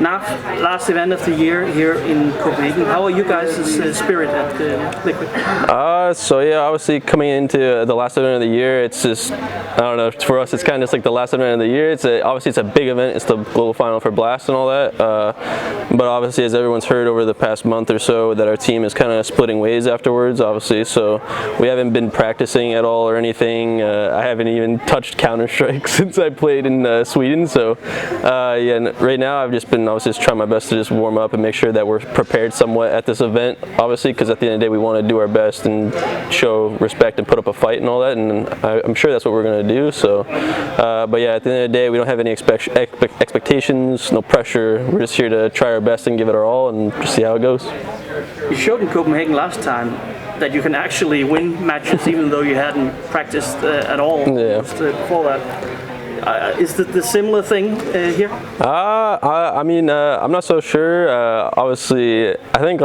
NAF, last event of the year here in Copenhagen. How are you guys' spirit at Liquid? So yeah, obviously coming into the last event of the year, it's just, I don't know, for us it's kind of just like the last event of the year. Obviously it's a big event, it's the global final for Blast and all that, but obviously as everyone's heard over the past month or so that our team is kind of splitting ways afterwards, obviously, so we haven't been practicing at all or anything. I haven't even touched Counter-Strike since I played in Sweden, so yeah, right now I was just trying my best to just warm up and make sure that we're prepared somewhat at this event, obviously, because at the end of the day we want to do our best and show respect and put up a fight and all that, and I'm sure that's what we're going to do. So but yeah, at the end of the day we don't have any expectations, no pressure. We're just here to try our best and give it our all and just see how it goes. You showed in Copenhagen last time that you can actually win matches even though you hadn't practiced at all before that. Is it the similar thing here? I mean, I'm not so sure. Obviously, I think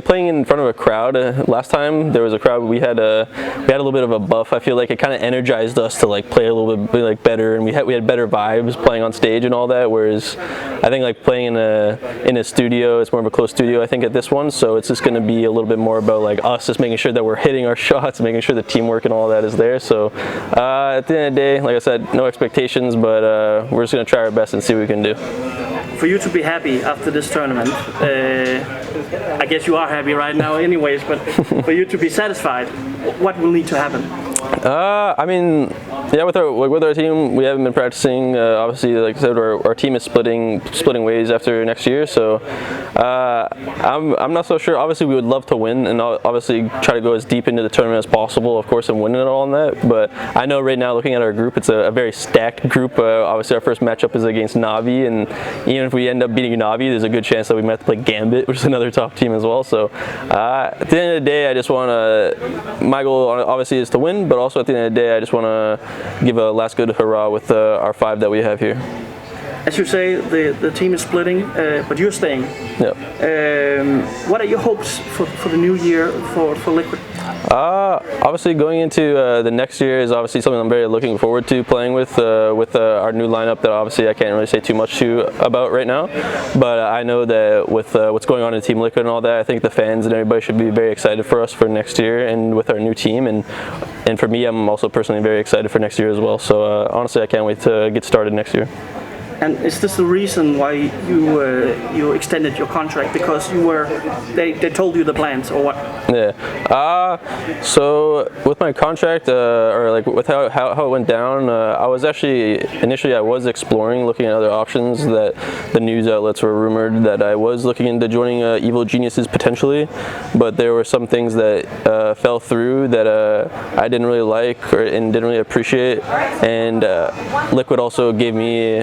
playing in front of a crowd. Last time there was a crowd, we had a little bit of a buff. I feel like it kind of energized us to like play a little bit better, and we had better vibes playing on stage and all that. Whereas I think like playing in a studio, it's more of a closed studio. I think at this one, so it's just going to be a little bit more about like us just making sure that we're hitting our shots, making sure the teamwork and all that is there. So at the end of the day, like I said, no expectations, but we're just going to try our best and see what we can do. For you to be happy after this tournament, I guess you are happy right now anyways, but for you to be satisfied, what will need to happen? I mean, yeah, with our team, we haven't been practicing. Obviously, like I said, our team is splitting ways after next year. So I'm not so sure. Obviously, we would love to win, and obviously try to go as deep into the tournament as possible, of course, and win it all on that. But I know right now, looking at our group, it's a very stacked group. Obviously, our first matchup is against Navi, and even if we end up beating Navi, there's a good chance that we might have to play Gambit, which is another top team as well. So at the end of the day, I just want to. My goal obviously is to win, but also at the end of the day, I just want to give a last good hurrah with our 5 that we have here. As you say, the team is splitting, but you're staying. Yep. What are your hopes for the new year for Liquid? Obviously, going into the next year is obviously something I'm very looking forward to playing with our new lineup that obviously I can't really say too much about right now. But I know that with what's going on in Team Liquid and all that, I think the fans and everybody should be very excited for us for next year and with our new team. And for me, I'm also personally very excited for next year as well. So honestly, I can't wait to get started next year. And is this the reason why you extended your contract? Because they told you the plans, or what? Yeah. So with my contract, or like with how it went down, I was actually initially exploring, looking at other options. That the news outlets were rumored that I was looking into joining Evil Geniuses potentially, but there were some things that fell through that I didn't really like and didn't really appreciate. And Liquid also gave me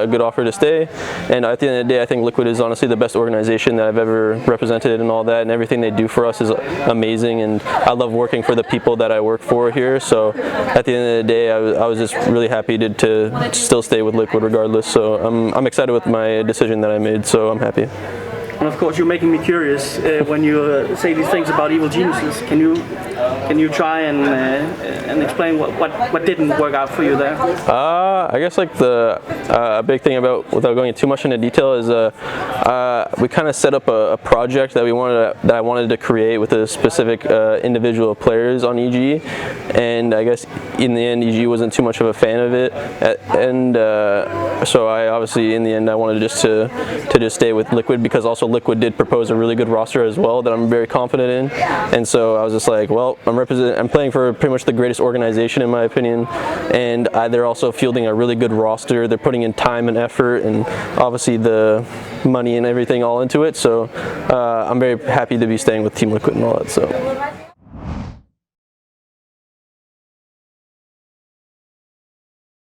a good offer to stay, and at the end of the day I think Liquid is honestly the best organization that I've ever represented and all that, and everything they do for us is amazing, and I love working for the people that I work for here. So at the end of the day I was just really happy to still stay with Liquid regardless. So I'm excited with my decision that I made, so I'm happy. And of course, you're making me curious when you say these things about Evil Geniuses. Can you try and explain what didn't work out for you there? I guess like a big thing about, without going too much into detail, is we kind of set up a project that I wanted to create with a specific individual players on EG, and I guess in the end EG wasn't too much of a fan of it, and so I obviously in the end I wanted just to just stay with Liquid, because also Liquid did propose a really good roster as well that I'm very confident in, and so I was just like, well, I'm playing for pretty much the greatest organization in my opinion, and they're also fielding a really good roster. They're putting in time and effort and obviously the money and everything all into it, so I'm very happy to be staying with Team Liquid and all that. So.